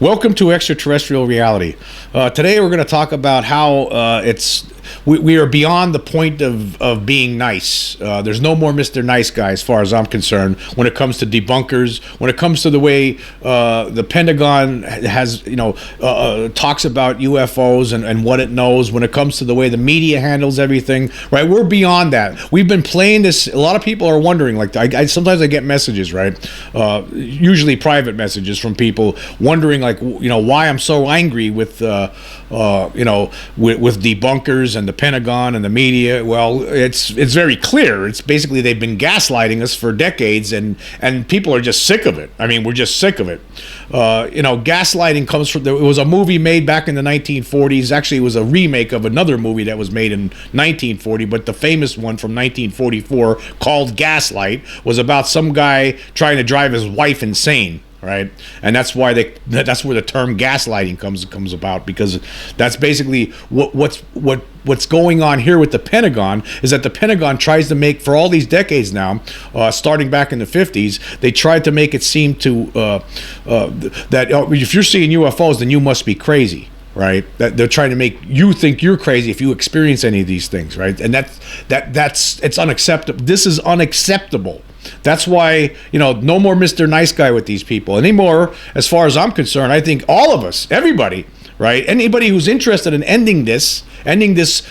Welcome to Extraterrestrial Reality. Today we're going to talk about how we are beyond the point of being nice. There's no more Mr. Nice Guy as far as I'm concerned when it comes to debunkers, when it comes to the way the Pentagon has, talks about UFOs and what it knows, when it comes to the way the media handles everything, right? We're beyond that. We've been playing this. A lot of people are wondering, like, sometimes I get messages, right? Usually private messages from people wondering, like, why I'm so angry with debunkers and the Pentagon and the media. Well, it's very clear. It's basically they've been gaslighting us for decades, and people are just sick of it. I mean, we're just sick of it. Gaslighting comes from, it was a movie made back in the 1940s. Actually, it was a remake of another movie that was made in 1940, but the famous one from 1944 called Gaslight was about some guy trying to drive his wife insane. Right, and that's why that's where the term gaslighting comes about, because that's basically what's going on here with the Pentagon is that the Pentagon tries to make, for all these decades now, starting back in the 50s, they tried to make it seem that if you're seeing UFOs, then you must be crazy. Right, that they're trying to make you think you're crazy if you experience any of these things, right? And it's unacceptable. This is unacceptable. That's why, no more Mr. Nice Guy with these people anymore. As far as I'm concerned, I think all of us, everybody, right? Anybody who's interested in ending this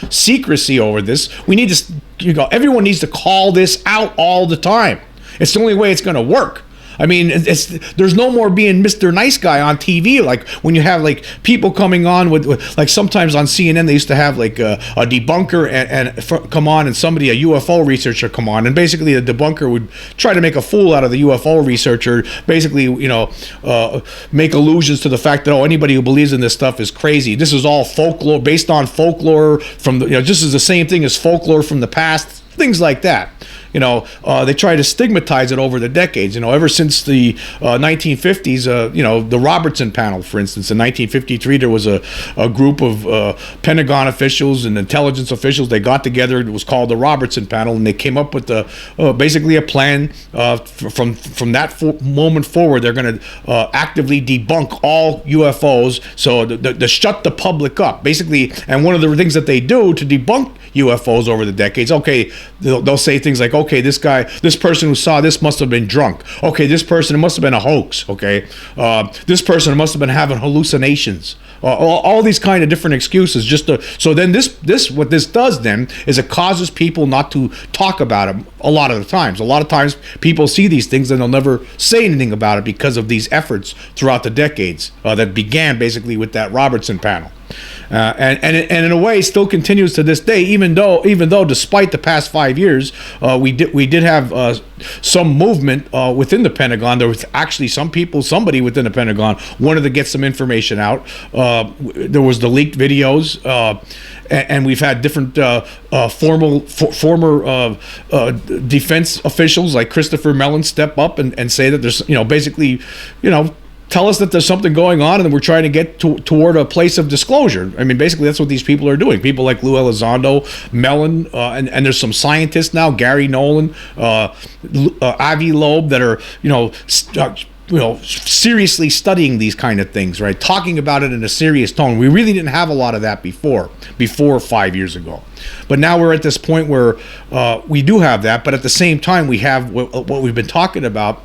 secrecy over this, we need to, everyone needs to call this out all the time. It's the only way it's going to work. I mean, there's no more being Mr. Nice Guy on TV. Like when you have like people coming on with like sometimes on CNN they used to have like a debunker and come on, and a UFO researcher come on, and basically the debunker would try to make a fool out of the UFO researcher. Basically, make allusions to the fact that anybody who believes in this stuff is crazy. This is all folklore, based on folklore from just as the same thing as folklore from the past. Things like that. They try to stigmatize it over the decades. Ever since the 1950s, the Robertson panel, for instance, in 1953, there was a group of Pentagon officials and intelligence officials. They got together. It was called the Robertson panel, and they came up with basically a plan. From that moment forward, they're going to actively debunk all UFOs, so to shut the public up, basically. And one of the things that they do to debunk UFOs over the decades, they'll say things like, this person who saw this must have been drunk. This person, it must have been a hoax. This person must have been having hallucinations. All these kind of different excuses. So then what this does then is it causes people not to talk about it a lot of the times. A lot of times people see these things and they'll never say anything about it because of these efforts throughout the decades that began basically with that Robertson panel. And in a way still continues to this day, even though despite the past 5 years, we did have some movement within the Pentagon. There was actually somebody within the Pentagon wanted to get some information out. There was the leaked videos, and we've had different former defense officials like Christopher Mellon step up and say that there's basically tell us that there's something going on and we're trying to get toward a place of disclosure. I mean, basically, that's what these people are doing. People like Lou Elizondo, Mellon, and there's some scientists now, Gary Nolan, Avi Loeb, that are, seriously studying these kind of things, right? Talking about it in a serious tone. We really didn't have a lot of that before 5 years ago. But now we're at this point where we do have that, but at the same time, we have what we've been talking about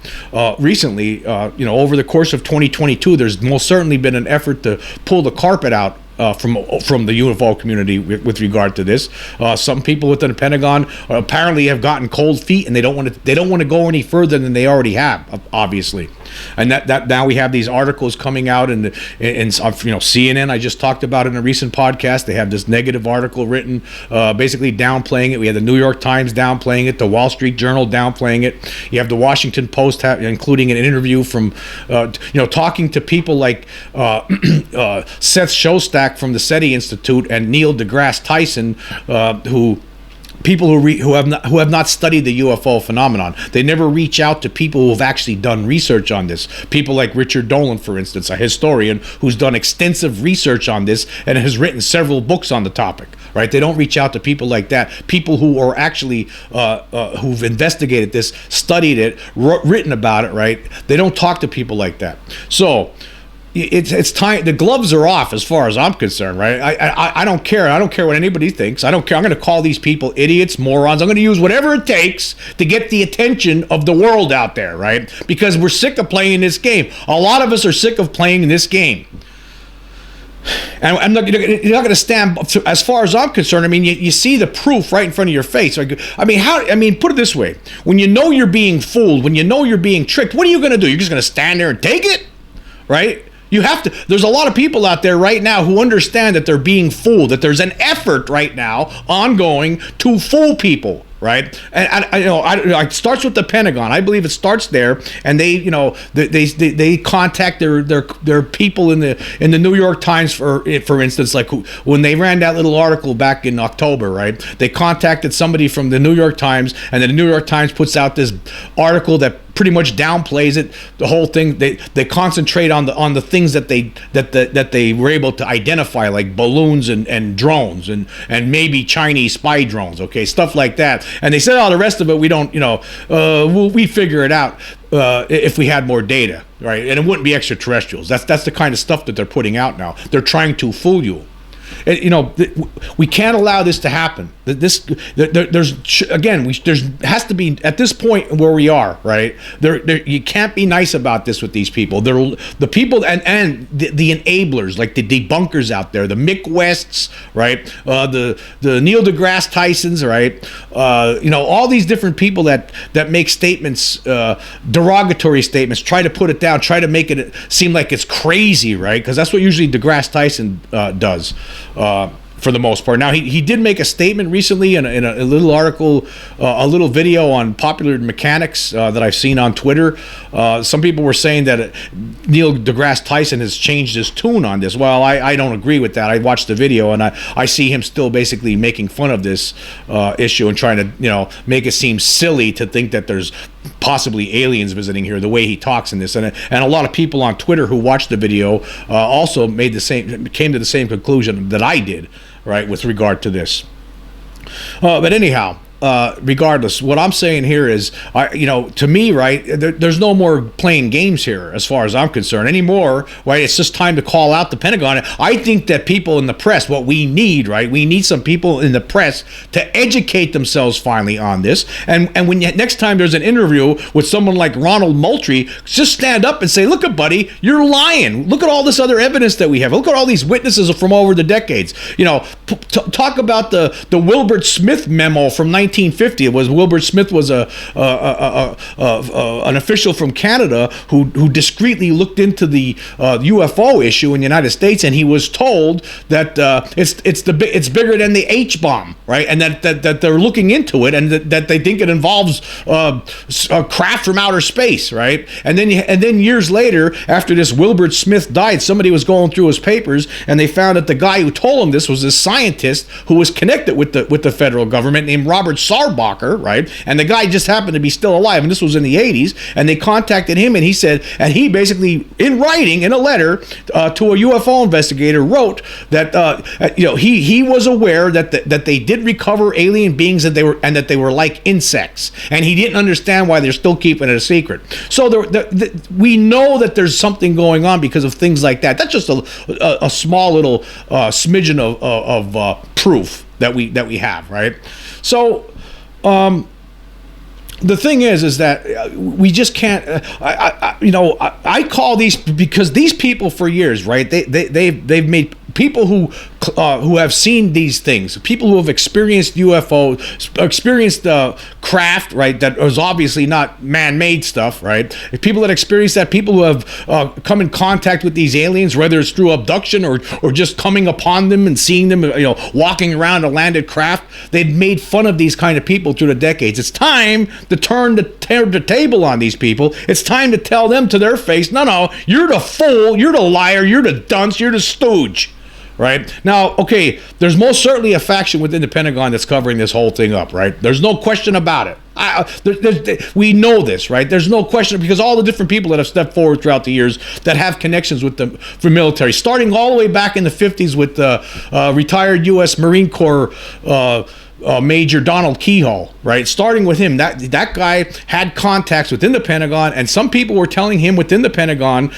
recently. Over the course of 2022, there's most certainly been an effort to pull the carpet out from the UFO community with regard to this. Some people within the Pentagon apparently have gotten cold feet, and they don't want to go any further than they already have, obviously. And that now we have these articles coming out in CNN. I just talked about it in a recent podcast. They have this negative article written, basically downplaying it. We have the New York Times downplaying it, the Wall Street Journal downplaying it. You have the Washington Post including an interview from talking to people like Seth Shostak from the SETI Institute and Neil deGrasse Tyson, people who have not studied the UFO phenomenon. They never reach out to people who have actually done research on this. People like Richard Dolan, for instance, a historian who's done extensive research on this and has written several books on the topic. Right? They don't reach out to people like that. People who are actually who've investigated this, studied it, written about it. Right? They don't talk to people like that. So it's time. The gloves are off as far as I'm concerned, right? I don't care. I don't care what anybody thinks. I don't care. I'm going to call these people idiots, morons. I'm going to use whatever it takes to get the attention of the world out there, right? Because we're sick of playing this game. A lot of us are sick of playing this game. And you're not going to stand, as far as I'm concerned. I mean, you see the proof right in front of your face. Put it this way. When you know you're being fooled, when you know you're being tricked, what are you going to do? You're just going to stand there and take it, right? You have to. There's a lot of people out there right now who understand that they're being fooled, that there's an effort right now ongoing to fool people. Right, and it starts with the Pentagon. I believe it starts there, and they contact their people in the New York Times, for instance, like when they ran that little article back in October, right? They contacted somebody from the New York Times, and then the New York Times puts out this article that pretty much downplays it. The whole thing, they concentrate on the things that they were able to identify, like balloons and drones and maybe Chinese spy drones, okay, stuff like that. And they said, the rest of it we don't, we figure it out if we had more data, right? And it wouldn't be extraterrestrials. That's the kind of stuff that they're putting out now. They're trying to fool you. We can't allow this to happen. There has to be, at this point where we are, right? You can't be nice about this with these people. The people and the enablers, like the debunkers out there, the Mick Wests, right? The Neil deGrasse Tysons, right? All these different people that make statements, derogatory statements, try to put it down, try to make it seem like it's crazy, right? Because that's what usually deGrasse Tyson does. For the most part. Now, he did make a statement recently in a little article, a little video on Popular Mechanics that I've seen on Twitter. Some people were saying that Neil deGrasse Tyson has changed his tune on this. Well, I don't agree with that. I watched the video, and I see him still basically making fun of this issue and trying to make it seem silly to think that there's possibly aliens visiting here, the way he talks in this. And a lot of people on Twitter who watched the video also came to the same conclusion that I did, right, with regard to this. But anyhow, regardless, what I'm saying here is, to me, right, there's no more playing games here as far as I'm concerned anymore, right? It's just time to call out the Pentagon. I think that people in the press, what we need, right, we need some people in the press to educate themselves finally on this. And when next time there's an interview with someone like Ronald Moultrie, just stand up and say, look, buddy, you're lying. Look at all this other evidence that we have. Look at all these witnesses from over the decades. Talk about the Wilbert Smith memo from 1950. It was Wilbur Smith was an official from Canada who discreetly looked into the UFO issue in the United States, and he was told that it's bigger than the H bomb, right? And that they're looking into it, and that they think it involves a craft from outer space, right? And then years later, after this Wilbur Smith died, somebody was going through his papers, and they found that the guy who told him this was a scientist who was connected with the federal government named Robert Sarbacher, right? And the guy just happened to be still alive, and this was in the 80s, and they contacted him, and he said, and he basically, in writing, in a letter to a UFO investigator, wrote that he was aware that they did recover alien beings, and that they were like insects, and he didn't understand why they're still keeping it a secret. So we know that there's something going on because of things like that. That's just a small little smidgen of proof that we have, right? So the thing is that we just can't. I call these, because these people for years, right? They've made people who have seen these things, people who have experienced UFO, experienced craft, right, that was obviously not man-made stuff, right? People that experience that, people who have come in contact with these aliens, whether it's through abduction or just coming upon them and seeing them, walking around a landed craft, they've made fun of these kind of people through the decades. It's time to turn the table on these people. It's time to tell them to their face, no, you're the fool, you're the liar, you're the dunce, you're the stooge. Right now, okay, there's most certainly a faction within the Pentagon that's covering this whole thing up, right? There's no question about it. We know this, right? There's no question, because all the different people that have stepped forward throughout the years that have connections with the military, starting all the way back in the 50s with the retired U.S. Marine Corps Major Donald Keyhole, right? Starting with him, that guy had contacts within the Pentagon, and some people were telling him within the Pentagon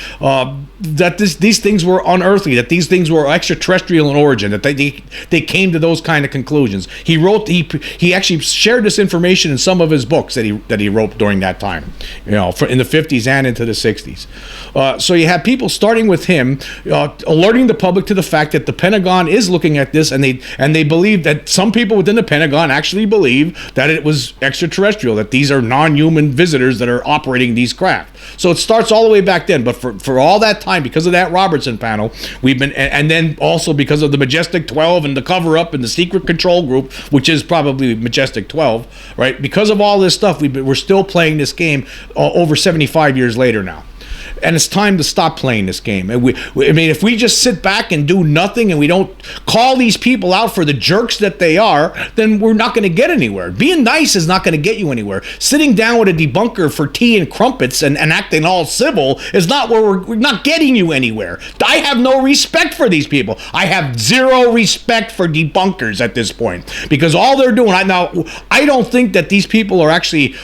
that these things were unearthly, that these things were extraterrestrial in origin, that they came to those kind of conclusions. He actually shared this information in some of his books that he wrote during that time, in the 50s and into the 60s. So you have people starting with him, alerting the public to the fact that the Pentagon is looking at this, and they believe that some people within the Pentagon actually believe that it was extraterrestrial, that these are non-human visitors that are operating these craft. So it starts all the way back then, but for all that time, because of that Robertson panel, we've been, and then also because of the Majestic 12 and the cover-up and the secret control group, which is probably Majestic 12, right? Because of all this stuff, we're still playing this game over 75 years later now. And it's time to stop playing this game. And if we just sit back and do nothing and we don't call these people out for the jerks that they are, then we're not going to get anywhere. Being nice is not going to get you anywhere. Sitting down with a debunker for tea and crumpets and acting all civil is not where we're not getting you anywhere. I have no respect for these people. I have zero respect for debunkers at this point, because all they're doing now, I don't think that these people are actually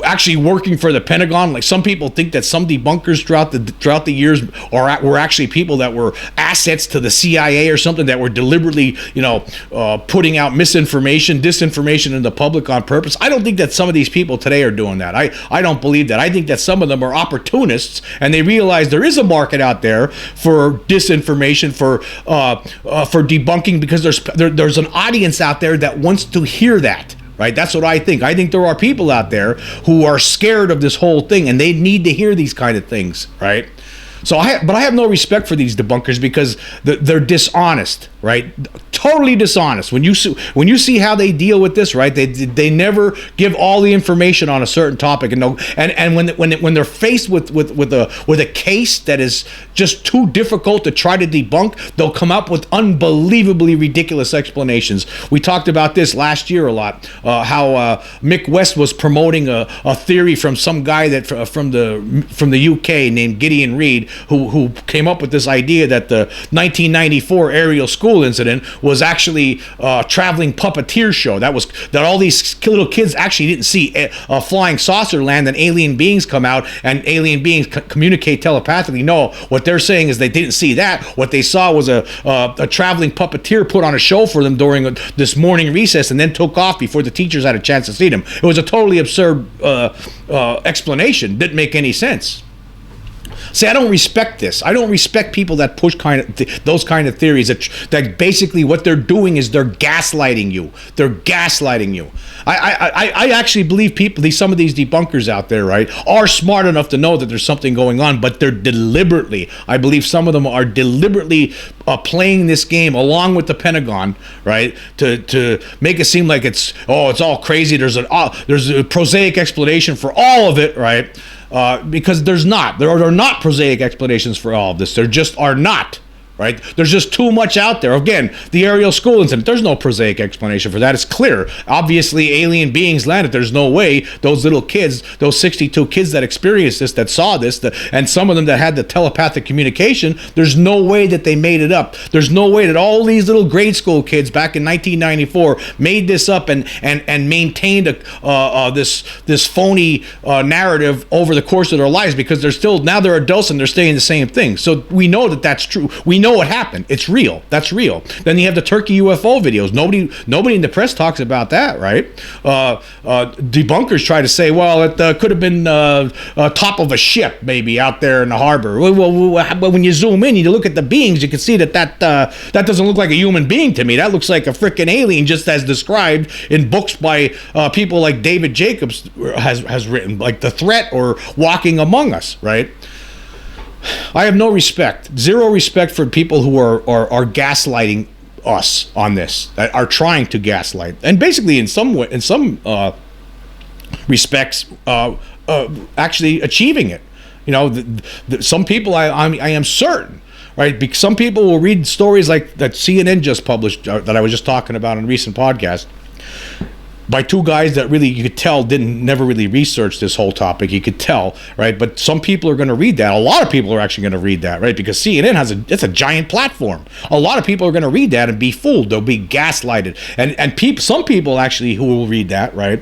actually working for the Pentagon. Like some people think that some debunkers throughout the years were actually people that were assets to the CIA or something, that were deliberately putting out disinformation in the public on purpose. I don't think that some of these people today are doing that. I don't believe that. I think that some of them are opportunists, and they realize there is a market out there for disinformation, for debunking, because there's an audience out there that wants to hear that. Right, that's what I think. I think there are people out there who are scared of this whole thing, and they need to hear these kind of things, right? But I have no respect for these debunkers, because they're dishonest, right? Totally dishonest. When you see how they deal with this, right? They never give all the information on a certain topic, and when they're faced with a case that is just too difficult to try to debunk, they'll come up with unbelievably ridiculous explanations. We talked about this last year a lot. How Mick West was promoting a theory from some guy from the UK named Gideon Reed, who came up with this idea that the 1994 aerial school incident was actually a traveling puppeteer show. That all these little kids actually didn't see a flying saucer land and alien beings come out and alien beings communicate telepathically. No, what they're saying is they didn't see that. What they saw was a traveling puppeteer put on a show for them during this morning recess and then took off before the teachers had a chance to see them. It was a totally absurd explanation. Didn't make any sense. See, I don't respect this. I don't respect people that push those kind of theories that basically what they're doing is they're gaslighting you. They're gaslighting you. I actually believe some of these debunkers out there, right, are smart enough to know that there's something going on, but they're deliberately, I believe some of them are deliberately playing this game along with the Pentagon, right, to make it seem like it's all crazy. There's a prosaic explanation for all of it, right? Because there are not prosaic explanations for all of this. There just are not, right? There's just too much out there. Again, the aerial school incident, there's no prosaic explanation for that. It's clear. Obviously, alien beings landed. There's no way those little kids, those 62 kids that experienced this, that saw this, and some of them that had the telepathic communication, there's no way that they made it up. There's no way that all these little grade school kids back in 1994 made this up and maintained this phony narrative over the course of their lives, because they're adults and they're saying the same thing. So we know that that's true. We know what happened. It's real. That's real. Then you have the Turkey UFO videos. Nobody in the press talks about that, right? Debunkers try to say, well, it could have been top of a ship, maybe out there in the harbor. Well, when you zoom in, you look at the beings, you can see that doesn't look like a human being to me. That looks like a freaking alien, just as described in books by people like David Jacobs has written, like The Threat or Walking Among Us, right? I have no respect, zero respect for people who are gaslighting us on this, that are trying to gaslight, and basically in some respects, actually achieving it. Some people I am certain, right? Because some people will read stories like that CNN just published, that I was just talking about in a recent podcast. by two guys that really, you could tell, never really research this whole topic. You could tell, right? But some people are going to read that. A lot of people are actually going to read that, right? Because CNN it's a giant platform. A lot of people are going to read that and be fooled. They'll be gaslighted, and some people actually who will read that, right,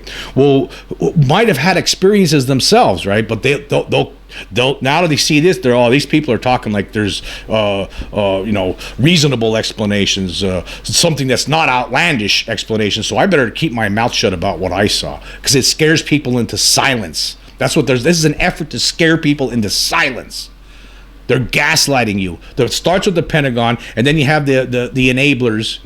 might have had experiences themselves, right? But they'll now that they see this, these people are talking like there's reasonable explanations, something that's not outlandish explanations. So I better keep my mouth shut about what I saw, because it scares people into silence. That's what this is, an effort to scare people into silence. They're gaslighting you. It starts with the Pentagon, and then you have the enablers,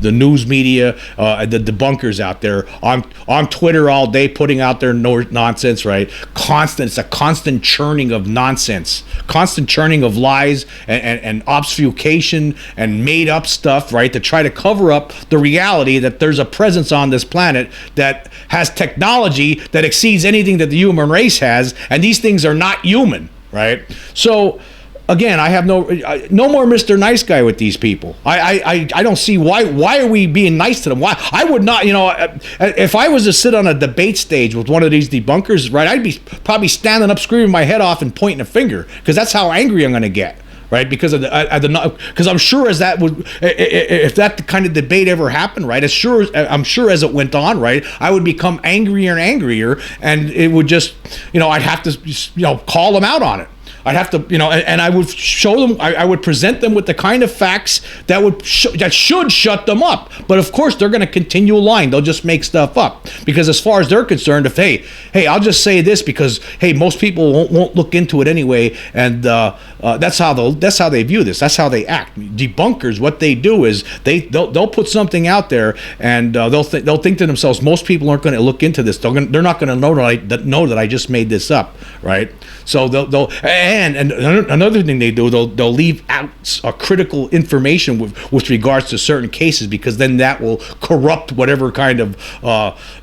the news media, the debunkers out there on Twitter all day, putting out their nonsense, right? It's a constant churning of nonsense, constant churning of lies and obfuscation and made up stuff, right? To try to cover up the reality that there's a presence on this planet that has technology that exceeds anything that the human race has, and these things are not human. Right. So again, I have no more Mr. Nice Guy with these people. I don't see why are we being nice to them? Why I would not, if I was to sit on a debate stage with one of these debunkers, right, I'd be probably standing up, screaming my head off and pointing a finger, because that's how angry I'm going to get. Right, because because I'm sure if that kind of debate ever happened, right, I'm sure as it went on, right, I would become angrier and angrier, and it would just, I'd have to, call them out on it. I'd have to, and I would show them, I would present them with the kind of facts that should shut them up. But of course, they're going to continue lying. They'll just make stuff up, because as far as they're concerned, if hey, I'll just say this because most people won't look into it anyway, and that's how they view this. That's how they act. Debunkers, what they do is they'll put something out there, and they'll think to themselves, most people aren't going to look into this. They're not going to know that I just made this up, right? So they'll and another thing they do, they'll leave out critical information with regards to certain cases, because then that will corrupt whatever kind of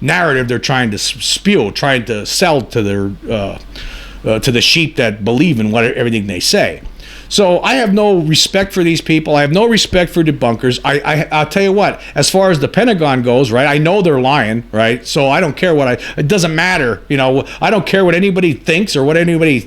narrative they're trying to spew, trying to sell to their to the sheep that believe in everything they say. So I have no respect for these people. I have no respect for debunkers. I'll tell you what, as far as the Pentagon goes, right, I know they're lying, right? So I don't care it doesn't matter, I don't care what anybody thinks or how anybody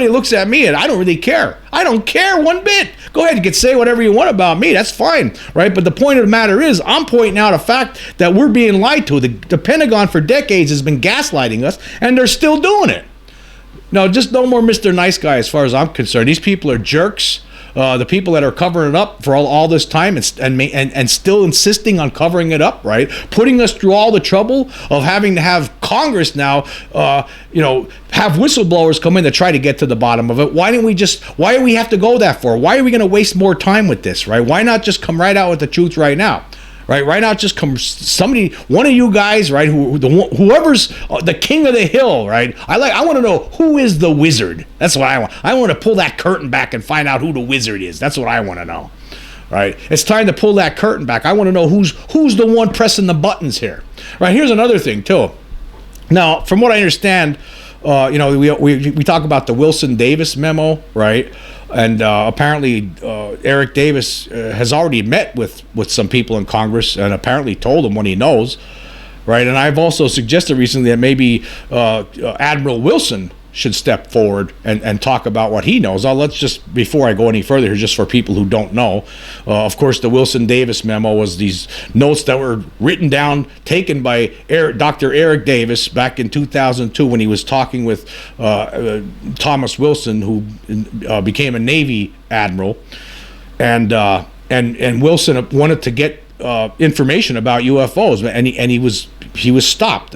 looks at me, and I don't really care. I don't care one bit. Go ahead, you can say whatever you want about me. That's fine, right? But the point of the matter is, I'm pointing out a fact that we're being lied to. The Pentagon for decades has been gaslighting us, and they're still doing it. No, just no more Mr. Nice Guy as far as I'm concerned. These people are jerks. The people that are covering it up for all this time and still insisting on covering it up, right? Putting us through all the trouble of having to have Congress now, have whistleblowers come in to try to get to the bottom of it. Why do we have to go that far? Why are we going to waste more time with this, right? Why not just come right out with the truth right now? Right, right now, just come one of you guys, right? Whoever's the king of the hill, right? I want to know who is the wizard. That's what I want. I want to pull that curtain back and find out who the wizard is. That's what I want to know. Right? It's time to pull that curtain back. I want to know who's the one pressing the buttons here. Right? Here's another thing too. Now, from what I understand, we talk about the Wilson Davis memo, right? And apparently Eric Davis has already met with some people in Congress and apparently told them what he knows, right? And I've also suggested recently that maybe Admiral Wilson should step forward and talk about what he knows. Let's just, before I go any further here, just for people who don't know, of course, the Wilson Davis memo was these notes that were written down, taken by Dr. Eric Davis back in 2002 when he was talking with Thomas Wilson, who became a Navy admiral, and Wilson wanted to get information about UFOs, and he was stopped.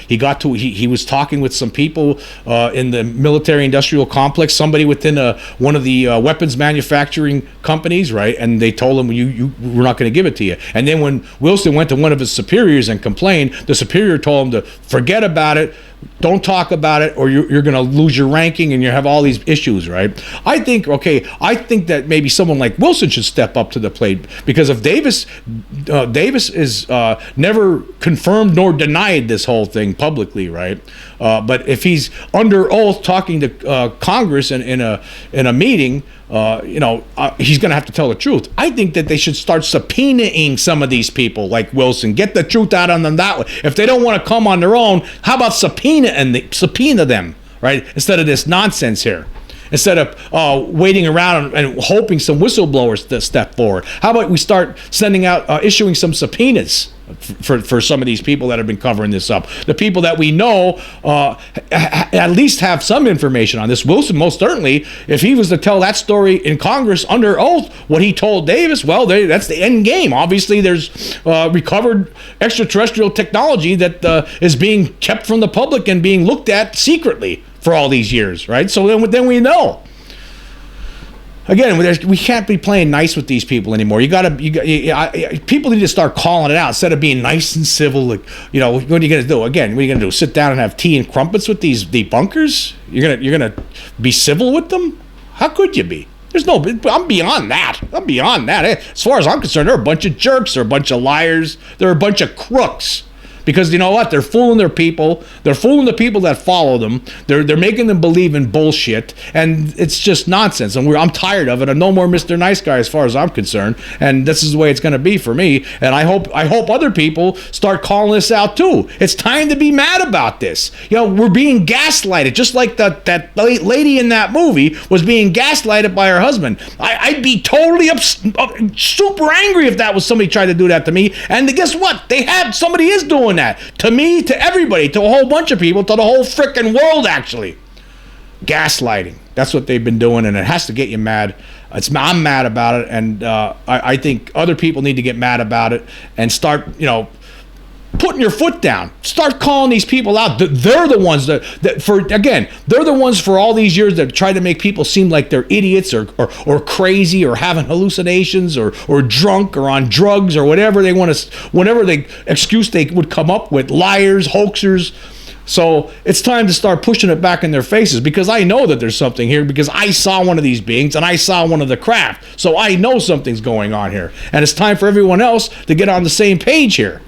He was talking with some people in the military-industrial complex, somebody within one of the weapons manufacturing companies, right? And they told him, we're not going to give it to you. And then when Wilson went to one of his superiors and complained, the superior told him to forget about it, don't talk about it, or you're going to lose your ranking and you have all these issues, right? I think that maybe someone like Wilson should step up to the plate, because if Davis is never confirmed nor denied this whole thing publicly, right? But if he's under oath talking to Congress in a meeting, he's going to have to tell the truth. I think that they should start subpoenaing some of these people like Wilson. Get the truth out on them that way. If they don't want to come on their own, how about subpoena them, right? Instead of this nonsense here. Instead of waiting around and hoping some whistleblowers to step forward. How about we start sending out, issuing some subpoenas for some of these people that have been covering this up? The people that we know at least have some information on this. Wilson, most certainly, if he was to tell that story in Congress under oath, what he told Davis, well, that's the end game. Obviously, there's recovered extraterrestrial technology that is being kept from the public and being looked at secretly for all these years, right? So then we know. Again, we can't be playing nice with these people anymore. People need to start calling it out instead of being nice and civil. Like, what are you going to do? Again, what are you going to do? Sit down and have tea and crumpets with these debunkers? You're gonna be civil with them? How could you be? I'm beyond that. As far as I'm concerned, they're a bunch of jerks. They're a bunch of liars. They're a bunch of crooks. Because you know what? They're fooling their people. They're fooling the people that follow them. They're making them believe in bullshit. And it's just nonsense. And I'm tired of it. I'm no more Mr. Nice Guy as far as I'm concerned. And this is the way it's going to be for me. And I hope other people start calling this out too. It's time to be mad about this. We're being gaslighted. Just like that lady in that movie was being gaslighted by her husband. I'd be totally super angry if that was somebody tried to do that to me. And guess what? Somebody is doing that to me, to everybody, to a whole bunch of people, to the whole frickin' world, actually. Gaslighting. That's what they've been doing, and it has to get you mad. I'm mad about it, and I think other people need to get mad about it and start, putting your foot down. Start calling these people out. They're the ones they're the ones for all these years that try to make people seem like they're idiots or crazy or having hallucinations or drunk or on drugs or whatever excuse they would come up with, liars, hoaxers. So it's time to start pushing it back in their faces, because I know that there's something here, because I saw one of these beings and I saw one of the craft. So I know something's going on here. And it's time for everyone else to get on the same page here.